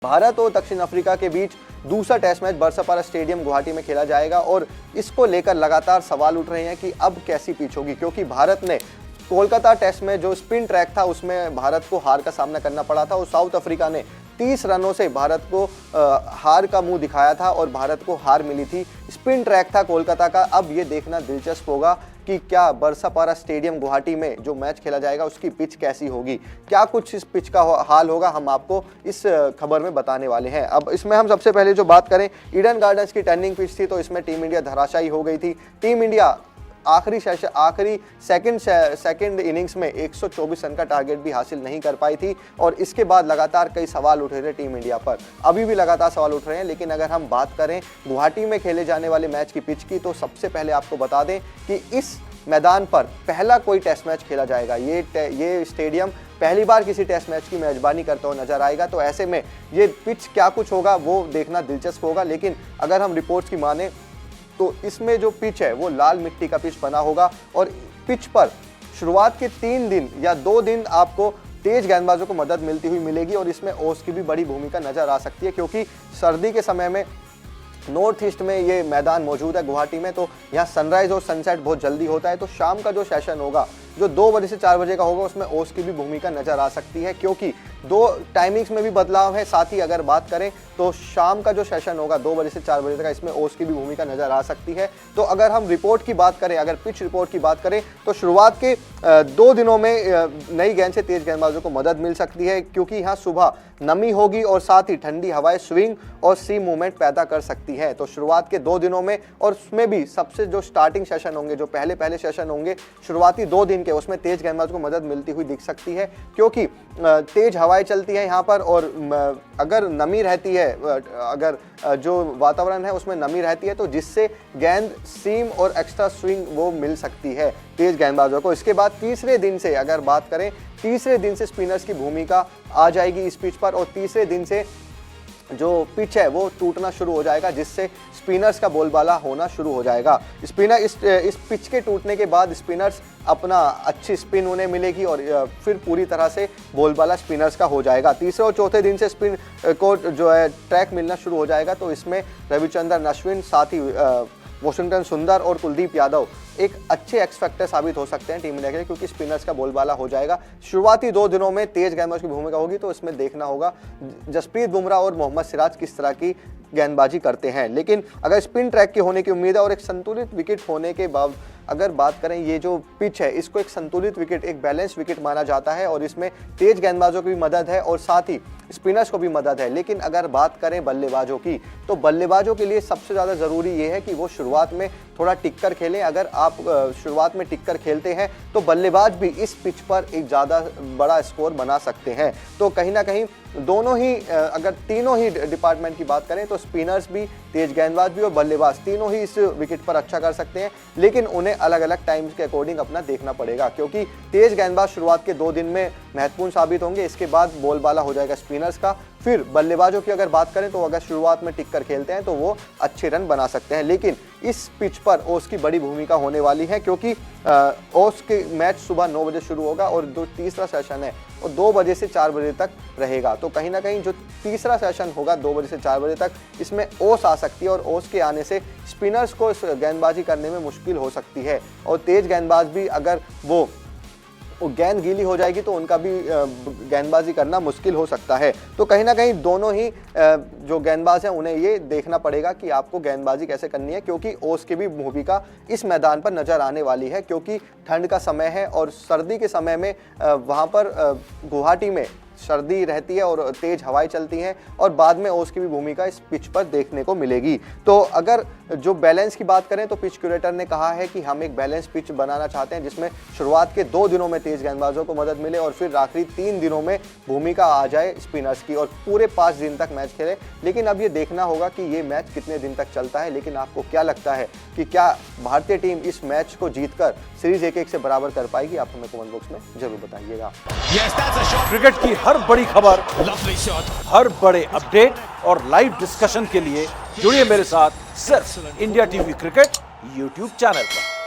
भारत और दक्षिण अफ्रीका के बीच दूसरा test match Barsapara stadium Guwahati में खेला जाएगा और इसको लेकर लगातार सवाल उठ रहे हैं कि अब कैसी पिच होगी, क्योंकि भारत ने कोलकाता टेस्ट में जो स्पिन ट्रैक था उसमें भारत को हार का सामना करना पड़ा था और साउथ अफ्रीका ने 30 रनों से भारत को हार का मुंह दिखाया था और भारत को हार मिली थी। स्पिन ट्रैक था कोलकाता का। अब ये देखना दिलचस्प होगा कि क्या बरसापारा स्टेडियम गुवाहाटी में जो मैच खेला जाएगा उसकी पिच कैसी होगी, क्या कुछ इस पिच का हाल होगा, हम आपको इस खबर में बताने वाले हैं। अब इसमें हम सबसे पहले जो बात करें, ईडन गार्डन्स की टर्निंग पिच थी तो इसमें टीम इंडिया धराशायी हो गई थी। टीम इंडिया आखिरी सेकंड इनिंग्स में 124 रन का टारगेट भी हासिल नहीं कर पाई थी और इसके बाद लगातार कई सवाल उठ रहे थे टीम इंडिया पर। अभी भी लगातार सवाल उठ रहे हैं, लेकिन अगर हम बात करें गुवाहाटी में खेले जाने वाले मैच की पिच की तो सबसे पहले आपको बता दें कि इस मैदान पर पहला कोई टेस्ट मैच खेला जाएगा। ये स्टेडियम पहली बार किसी टेस्ट मैच की मेजबानी करता हुआ नजर आएगा, तो ऐसे में ये पिच क्या कुछ होगा वो देखना दिलचस्प होगा। लेकिन अगर हम रिपोर्ट्स की माने तो इसमें जो पिच है वो लाल मिट्टी का पिच बना होगा और पिच पर शुरुआत के 3 दिन या 2 दिन आपको तेज गेंदबाजों को मदद मिलती हुई मिलेगी और इसमें ओस की भी बड़ी भूमिका नजर आ सकती है, क्योंकि सर्दी के समय में नॉर्थ ईस्ट में ये मैदान मौजूद है गुवाहाटी में, तो यहाँ सनराइज और सनसेट बहुत जल्दी होता है। तो शाम का जो सेशन होगा जो 2 बजे से 4 बजे का होगा उसमें ओस की भी भूमिका नजर आ सकती है, क्योंकि 2 टाइमिंग्स में भी बदलाव है। साथ ही अगर बात करें तो शाम का जो सेशन होगा 2 बजे से 4 बजे तक, इसमें ओस की भी भूमिका नजर आ सकती है। तो अगर हम रिपोर्ट की बात करें, अगर पिच रिपोर्ट की बात करें तो शुरुआत के 2 दिनों में नई गेंद से तेज गेंदबाजों को मदद मिल सकती है, क्योंकि यहाँ सुबह नमी होगी और साथ ही ठंडी हवाएं स्विंग और सी मूवमेंट पैदा कर सकती है। तो शुरुआत के 2 दिनों में और उसमें भी सबसे जो स्टार्टिंग सेशन होंगे, जो पहले सेशन होंगे शुरुआती 2 दिन के, उसमें तेज गेंदबाजों को मदद मिलती हुई दिख सकती है, क्योंकि तेज हवाएं चलती हैं यहाँ पर और अगर नमी रहती है, अगर जो वातावरण है उसमें नमी रहती है तो जिससे गेंद सीम और एक्स्ट्रा स्विंग वो मिल सकती है तेज गेंदबाजों को। इसके बाद तीसरे दिन से अगर बात करें, तीसरे दिन से स्पिनर्स की भूमिका आ जाएगी इस पिच पर और तीसरे दिन से जो पिच है वो टूटना शुरू हो जाएगा, जिससे स्पिनर्स का बोलबाला होना शुरू हो जाएगा। स्पिनर इस पिच के टूटने के बाद स्पिनर्स अपना अच्छी स्पिन उन्हें मिलेगी और फिर पूरी तरह से बोलबाला स्पिनर्स का हो जाएगा। तीसरे और चौथे दिन से स्पिन को जो है ट्रैक मिलना शुरू हो जाएगा, तो इसमें रविचंद्रन अश्विन, साथ ही वॉशिंगटन सुंदर और कुलदीप यादव एक अच्छे एक्स फैक्टर साबित हो सकते हैं टीम इंडिया के लिए, क्योंकि स्पिनर्स का बोलबाला हो जाएगा। शुरुआती 2 दिनों में तेज गेंदबाज की भूमिका होगी, तो इसमें देखना होगा जसप्रीत बुमराह और मोहम्मद सिराज किस तरह की गेंदबाजी करते हैं। लेकिन अगर स्पिन ट्रैक की होने की उम्मीद है और एक संतुलित विकेट होने के बाद अगर बात करें, ये जो पिच है इसको एक संतुलित विकेट, एक बैलेंस विकेट माना जाता है और इसमें तेज गेंदबाजों की भी मदद है और साथ ही स्पिनर्स को भी मदद है। लेकिन अगर बात करें बल्लेबाजों की, तो बल्लेबाजों के लिए सबसे ज़्यादा ज़रूरी ये है कि वो शुरुआत में थोड़ा टिककर खेलें। अगर आप शुरुआत में टिककर खेलते हैं तो बल्लेबाज भी इस पिच पर एक ज़्यादा बड़ा स्कोर बना सकते हैं। तो कहीं ना कहीं दोनों ही, अगर तीनों ही डिपार्टमेंट की बात करें तो स्पिनर्स भी, तेज गेंदबाज भी और बल्लेबाज तीनों ही इस विकेट पर अच्छा कर सकते हैं, लेकिन उन्हें अलग अलग टाइम्स के अकॉर्डिंग अपना देखना पड़ेगा, क्योंकि तेज गेंदबाज शुरुआत के 2 दिन में महत्वपूर्ण साबित होंगे। इसके बाद बोलबाला हो जाएगा स्पिनर्स का। फिर बल्लेबाजों की अगर बात करें तो अगर शुरुआत में टिक कर खेलते हैं तो वो अच्छे रन बना सकते हैं। लेकिन इस पिच पर ओस की बड़ी भूमिका होने वाली है, क्योंकि ओस के मैच सुबह 9 बजे शुरू होगा और जो तीसरा सेशन है वो 2 बजे से 4 बजे तक रहेगा। तो कहीं ना कहीं जो तीसरा सेशन होगा 2 बजे से 4 बजे तक, इसमें ओस आ सकती है और ओस के आने से स्पिनर्स को गेंदबाजी करने में मुश्किल हो सकती है और तेज गेंदबाज भी अगर वो गेंद गीली हो जाएगी तो उनका भी गेंदबाजी करना मुश्किल हो सकता है। तो कहीं ना कहीं दोनों ही जो गेंदबाज हैं उन्हें ये देखना पड़ेगा कि आपको गेंदबाजी कैसे करनी है, क्योंकि ओस की भी भूमिका इस मैदान पर नजर आने वाली है, क्योंकि ठंड का समय है और सर्दी के समय में वहाँ पर गुवाहाटी में सर्दी रहती है और तेज हवाएं चलती हैं और बाद में ओस की भी भूमिका इस पिच पर देखने को मिलेगी। तो अगर जो बैलेंस की बात करें तो पिच क्यूरेटर ने कहा है कि हम एक बैलेंस पिच बनाना चाहते हैं, जिसमें शुरुआत के 2 दिनों में तेज गेंदबाजों को मदद मिले और फिर आखिरी 3 दिनों में भूमिका आ जाए स्पिनर्स की और पूरे 5 दिन तक मैच खेले। लेकिन अब ये देखना होगा कि ये मैच कितने दिन तक चलता है। लेकिन आपको क्या लगता है कि क्या भारतीय टीम इस मैच को जीतकर सीरीज 1-1 से बराबर कर पाएगी? आप हमें कमेंट बॉक्स में जरूर बताइएगा। क्रिकेट की हर बड़ी खबर, हर बड़े अपडेट और लाइव डिस्कशन के लिए जुड़िए मेरे साथ सिर्फ India TV cricket YouTube channel पर।